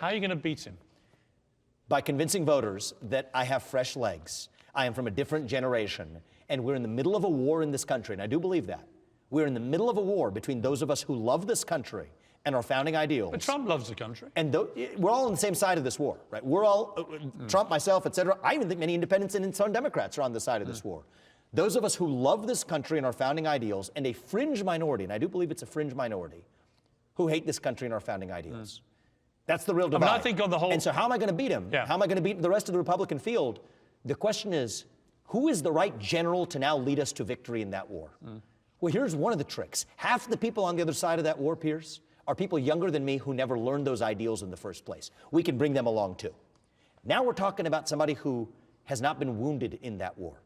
How are you going to beat him? By convincing voters that I have fresh legs. I am from a different generation, and we're in the middle of a war in this country, and I do believe that. We're in the middle of a war between those of us who love this country and our founding ideals. But Trump loves the country. And we're all on the same side of this war, right? We're all, Trump, myself, et cetera. I even think many independents and some Democrats are on the side of this war. Those of us who love this country and our founding ideals, and a fringe minority, and I do believe it's a fringe minority, who hate this country and our founding ideals. That's the real divide. I mean, I think on the whole... And so how am I going to beat him? Yeah. How am I going to beat the rest of the Republican field? The question is, who is the right general to now lead us to victory in that war? Well, here's one of the tricks. Half the people on the other side of that war, Piers, are people younger than me who never learned those ideals in the first place. We can bring them along too. Now we're talking about somebody who has not been wounded in that war.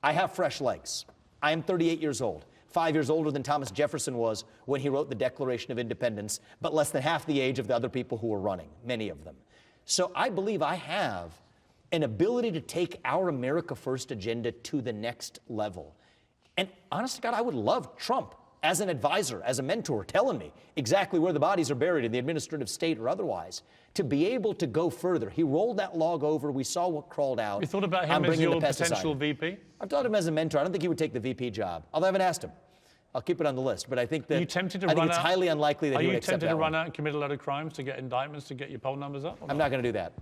I have fresh legs. I am 38 years old, 5 years older than Thomas Jefferson was when he wrote the Declaration of Independence, but less than half the age of the other people who were running, many of them. So I believe I have an ability to take our America First agenda to the next level. And honest to God, I would love Trump as an advisor, as a mentor, telling me exactly where the bodies are buried in the administrative state or otherwise, to be able to go further. He rolled that log over. We saw what crawled out. You thought about him as your potential VP? I've thought of him as a mentor. I don't think he would take the VP job, although I haven't asked him. I'll keep it on the list, but I think that Are you tempted to I think run it's out? highly unlikely that he would accept that. Are you tempted to one. run out and commit a lot of crimes to get indictments to get your poll numbers up? I'm not going to do that.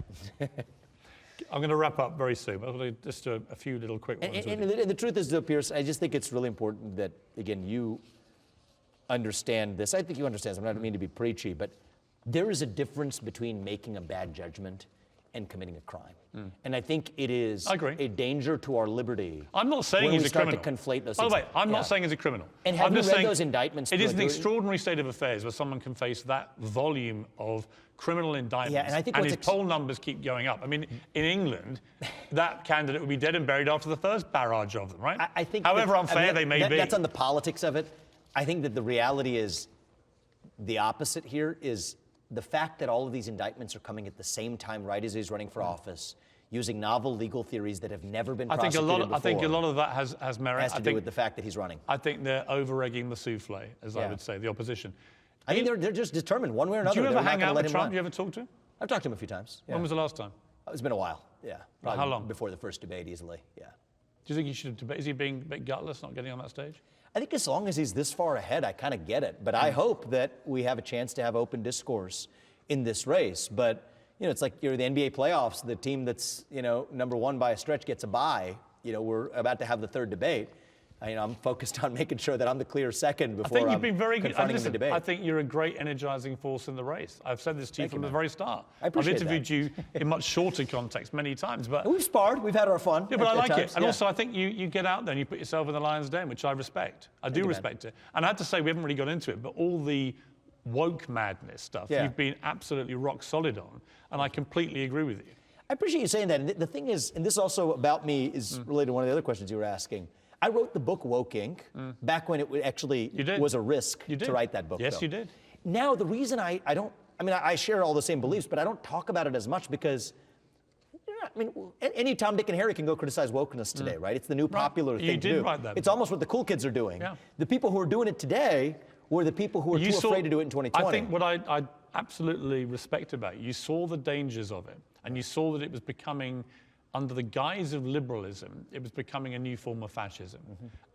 I'm going to wrap up very soon. I'm going to just do a few little quick ones. And the truth is, though, Piers, I just think it's really important that, again, you understand this. I think you understand this. I don't mean to be preachy, but there is a difference between making a bad judgment and committing a crime. And I think it is a danger to our liberty. I'm not saying he's a criminal. To conflate those By things. the way, I'm not saying he's a criminal. And have I'm you just read saying those indictments? It is an extraordinary state of affairs where someone can face that volume of criminal indictments, and I think his poll numbers keep going up. I mean, in England, that candidate would be dead and buried after the first barrage of them, right? I think however unfair they may be. That's on the politics of it. I think that the reality is the opposite here is the fact that all of these indictments are coming at the same time right as he's running for office, using novel legal theories that have never been prosecuted before. I think a lot of that has merit. Has to do with the fact that he's running. I think they're over-egging the souffle, as I would say, the opposition. I think they're just determined one way or another. Do you ever hang out with Trump? You ever talk to him? I've talked to him a few times. Yeah. When was the last time? It's been a while, yeah. Probably how long? Before the first debate, easily, yeah. Do you think he should have debated? Is he being a bit gutless, not getting on that stage? I think as long as he's this far ahead, I kind of get it. But I hope that we have a chance to have open discourse in this race. But, you know, it's like you're the NBA playoffs, the team that's, you know, number one by a stretch gets a bye. You know, we're about to have the third debate. I'm focused on making sure that I'm the clear second before I think you've been very good. The debate. I think you're a great energizing force in the race. I've said this to you from the very start. I've interviewed you in much shorter context many times. But we've sparred. We've had our fun. Yeah, but I like it. And also, I think you get out there and you put yourself in the lion's den, which I respect. I do respect it. And I have to say, we haven't really got into it, but all the woke madness stuff, you've been absolutely rock solid on. And I completely agree with you. I appreciate you saying that. And the thing is, and this also about me is related to one of the other questions you were asking. I wrote the book Woke Inc. Back when it actually was a risk to write that book. Yes, you did. Now, the reason I share all the same beliefs, but I don't talk about it as much because, any Tom, Dick, and Harry can go criticize wokeness today, right? It's the new popular thing to do. You did write that. It's almost what the cool kids are doing. Yeah. The people who are doing it today were the people who were too afraid to do it in 2020. I think what I absolutely respect about you saw the dangers of it, and you saw that it was becoming, under the guise of liberalism, it was becoming a new form of fascism.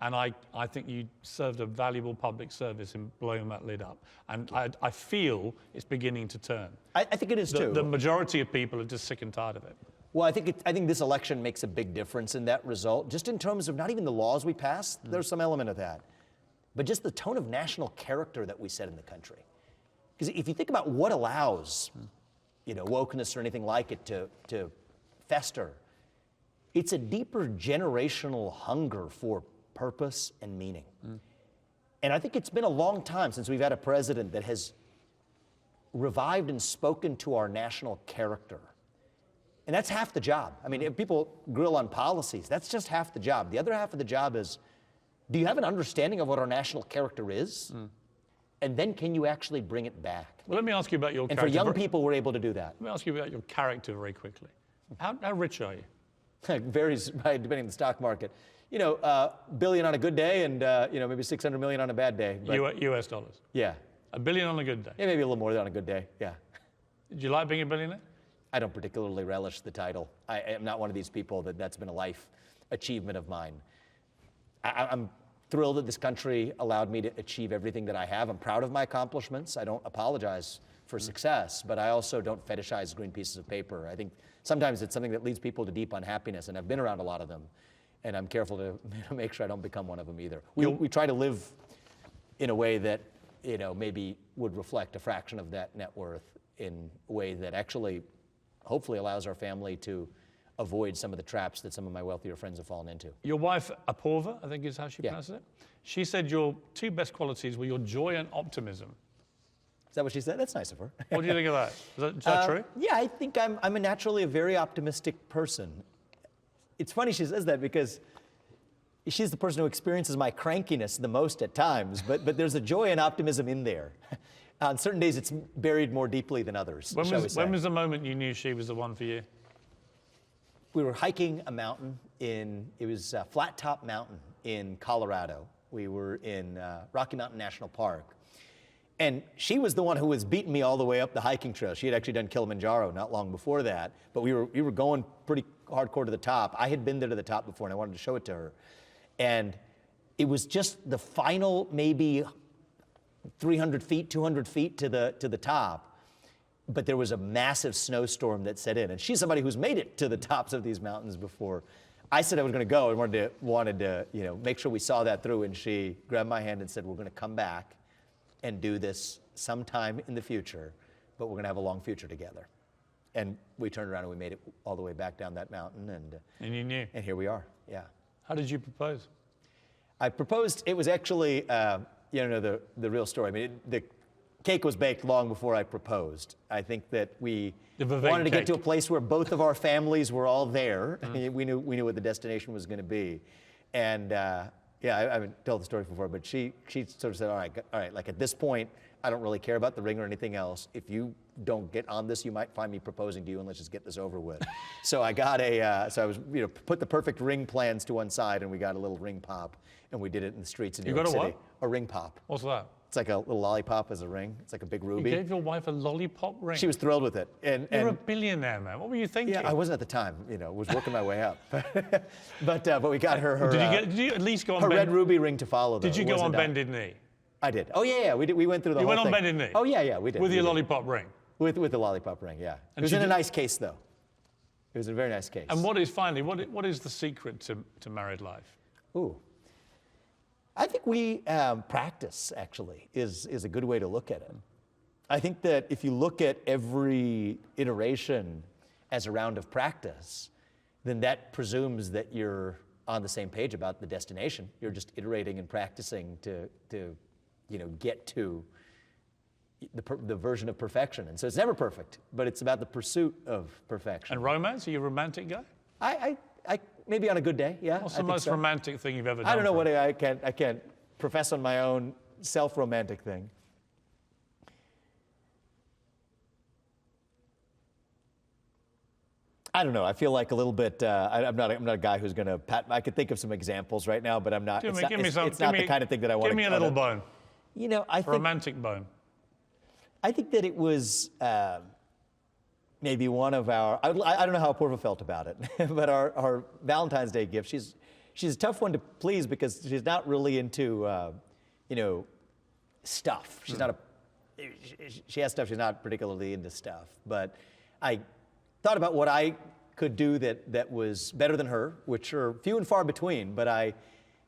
And I think you served a valuable public service in blowing that lid up. And I feel it's beginning to turn. I think it is too. The majority of people are just sick and tired of it. Well, I think this election makes a big difference in that result, just in terms of not even the laws we pass, there's some element of that, but just the tone of national character that we set in the country. Because if you think about what allows, wokeness or anything like it to fester, it's a deeper generational hunger for purpose and meaning. And I think it's been a long time since we've had a president that has revived and spoken to our national character. And that's half the job. I mean, if people grill on policies, that's just half the job. The other half of the job is, do you have an understanding of what our national character is? And then can you actually bring it back? Well, let me ask you about your character. And for young people, we're able to do that. Let me ask you about your character very quickly. How rich are you? It varies depending on the stock market. Billion on a good day and, maybe 600 million on a bad day. US dollars? Yeah. $1 billion on a good day? Yeah, maybe a little more on a good day, yeah. Do you like being a billionaire? I don't particularly relish the title. I am not one of these people that's been a life achievement of mine. I'm thrilled that this country allowed me to achieve everything that I have. I'm proud of my accomplishments. I don't apologize for success, but I also don't fetishize green pieces of paper. I think sometimes it's something that leads people to deep unhappiness, and I've been around a lot of them, and I'm careful to make sure I don't become one of them either. We try to live in a way that, maybe would reflect a fraction of that net worth in a way that actually, hopefully allows our family to avoid some of the traps that some of my wealthier friends have fallen into. Your wife, Apurva, I think is how she pronounces it. She said your two best qualities were your joy and optimism. Is that what she said? That's nice of her. What do you think of that? Is that true? Yeah, I think I'm naturally a very optimistic person. It's funny she says that because she's the person who experiences my crankiness the most at times, but there's a joy and optimism in there. On certain days, it's buried more deeply than others. When was the moment you knew she was the one for you? We were hiking a mountain it was Flat Top Mountain in Colorado. We were in Rocky Mountain National Park. And she was the one who was beating me all the way up the hiking trail. She had actually done Kilimanjaro not long before that, but we were going pretty hardcore to the top. I had been there to the top before, and I wanted to show it to her. And it was just the final maybe 300 feet, 200 feet to the top. But there was a massive snowstorm that set in. And she's somebody who's made it to the tops of these mountains before. I said I was going to go and wanted to make sure we saw that through. And she grabbed my hand and said, we're going to come back and do this sometime in the future, but we're going to have a long future together. And we turned around and we made it all the way back down that mountain. And you knew. And here we are, yeah. How did you propose? I proposed, it was actually, the real story. I mean, the cake was baked long before I proposed. I think that we wanted to get to a place where both of our families were all there. Mm. We knew what the destination was going to be. And I haven't told the story before, but she sort of said, all right, like at this point, I don't really care about the ring or anything else. If you don't get on this, you might find me proposing to you, and let's just get this over with. So I got so I was, put the perfect ring plans to one side, and we got a little ring pop, and we did it in the streets in New York City. You got a what? A ring pop. What's that? It's like a little lollipop as a ring. It's like a big ruby. You gave your wife a lollipop ring? She was thrilled with it. You're a billionaire, man. What were you thinking? Yeah, I wasn't at the time. Was working my way up. but we got her. Did you at least go on her red ruby ring to follow? Though. Did you go on bended knee? I did. Oh yeah. We went through the whole thing. You went on bended knee? Oh yeah, we did. With your lollipop ring? With the lollipop ring, yeah. It was in a nice case though. It was a very nice case. And what is the secret to married life? Ooh. I think we practice, actually, is a good way to look at it. I think that if you look at every iteration as a round of practice, then that presumes that you're on the same page about the destination. You're just iterating and practicing to get to the version of perfection. And so it's never perfect, but it's about the pursuit of perfection. And romance? Are you a romantic guy? I maybe on a good day, yeah. What's the most romantic thing you've ever done? I don't know what I can't profess on my own self-romantic thing. I don't know. I feel like a little bit. I'm not a guy who's going to pat. I could think of some examples right now, but I'm not. It's not the kind of thing that I want to. Give me a little bone. I think romantic bone. I think that it was maybe one of our. I don't know how Apurva felt about it, but our Valentine's Day gift. She's a tough one to please because she's not really into stuff. She's not she has stuff. She's not particularly into stuff. But I thought about what I could do that was better than her, which are few and far between. But I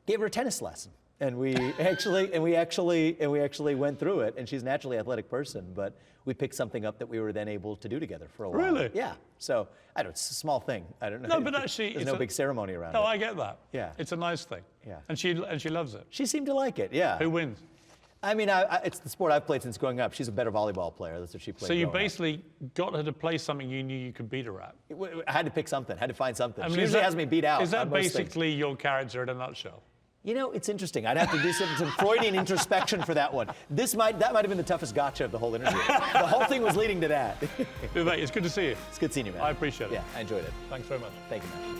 gave her a tennis lesson. And we actually went through it. And she's a naturally athletic person, but we picked something up that we were then able to do together for a while. Really? Yeah. So I don't. It's a small thing. I don't know. No, but actually, there's no big ceremony around it. No, I get that. Yeah. It's a nice thing. Yeah. And she loves it. She seemed to like it. Yeah. Who wins? I mean, it's the sport I've played since growing up. She's a better volleyball player. That's what she played. So you basically got her to play something you knew you could beat her at. I had to pick something. Had to find something. I mean, she usually has me beat out. Is that basically your character in a nutshell? It's interesting. I'd have to do some Freudian introspection for that one. That might have been the toughest gotcha of the whole interview. The whole thing was leading to that. Vivek, it's good to see you. It's good seeing you, man. I appreciate it. Yeah, I enjoyed it. Thanks very much. Thank you, man.